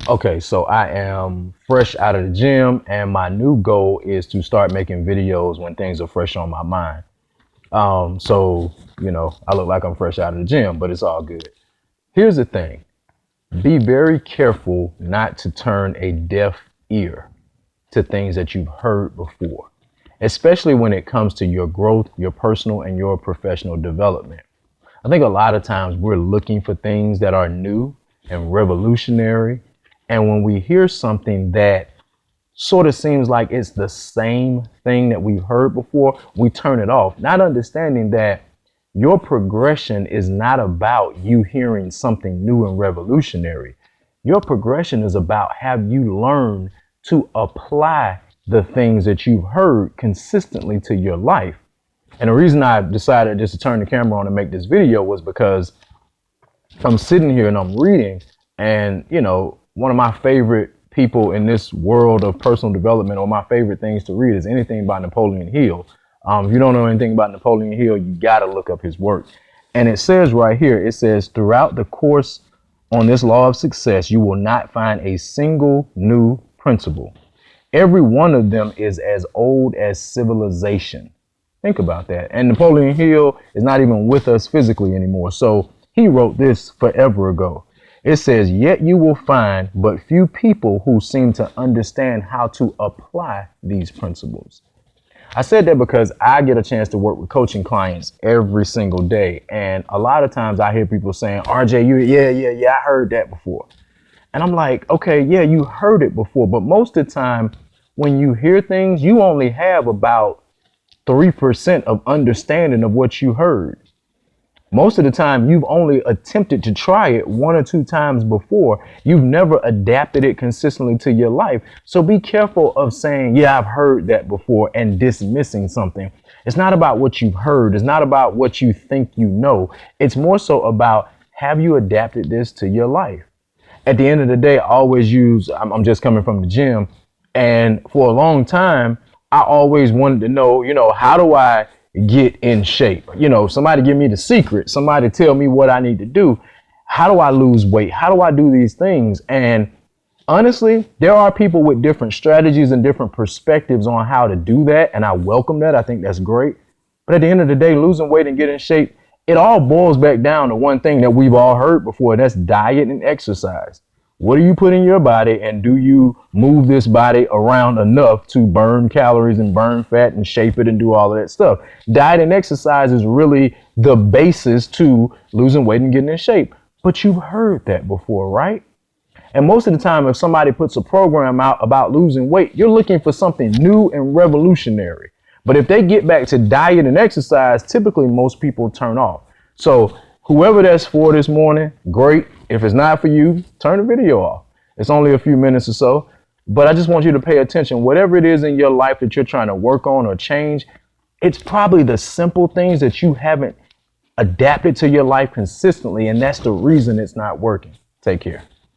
Okay, so I am fresh out of the gym, and my new goal is to start making videos when things are fresh on my mind. So I look like I'm fresh out of the gym, but it's all good. Here's the thing. Be very careful not to turn a deaf ear to things that you've heard before, especially when it comes to your growth, your personal and your professional development. I think a lot of times we're looking for things that are new and revolutionary. And when we hear something that sort of seems like it's the same thing that we've heard before, we turn it off, not understanding that your progression is not about you hearing something new and revolutionary. Your progression is about have you learned to apply the things that you've heard consistently to your life. And the reason I decided just to turn the camera on and make this video was because I'm sitting here and I'm reading, and one of my favorite people in this world of personal development, or my favorite things to read, is anything by Napoleon Hill. If you don't know anything about Napoleon Hill, you got to look up his work. And it says right here, it says, throughout the course on this law of success, you will not find a single new principle. Every one of them is as old as civilization. Think about that. And Napoleon Hill is not even with us physically anymore. So he wrote this forever ago. It says, yet you will find but few people who seem to understand how to apply these principles. I said that because I get a chance to work with coaching clients every single day. And a lot of times I hear people saying, RJ, I heard that before. And I'm like, okay, yeah, you heard it before. But most of the time when you hear things, you only have about 3% of understanding of what you heard. Most of the time, you've only attempted to try it 1 or 2 times before. You've never adapted it consistently to your life. So be careful of saying, yeah, I've heard that before, and dismissing something. It's not about what you've heard. It's not about what you think you know. It's more so about, have you adapted this to your life? At the end of the day, I always use, I'm just coming from the gym. And for a long time, I always wanted to know, how do I get in shape? Somebody give me the secret. Somebody tell me what I need to do. How do I lose weight? How do I do these things? And honestly, there are people with different strategies and different perspectives on how to do that. And I welcome that. I think that's great. But at the end of the day, losing weight and getting in shape, it all boils back down to one thing that we've all heard before. That's diet and exercise. What do you put in your body, and do you move this body around enough to burn calories and burn fat and shape it and do all of that stuff? Diet and exercise is really the basis to losing weight and getting in shape. But you've heard that before, right? And most of the time, if somebody puts a program out about losing weight, you're looking for something new and revolutionary. But if they get back to diet and exercise, typically most people turn off. So whoever that's for this morning, great. If it's not for you, turn the video off. It's only a few minutes or so, but I just want you to pay attention. Whatever it is in your life that you're trying to work on or change, it's probably the simple things that you haven't adapted to your life consistently, and that's the reason it's not working. Take care.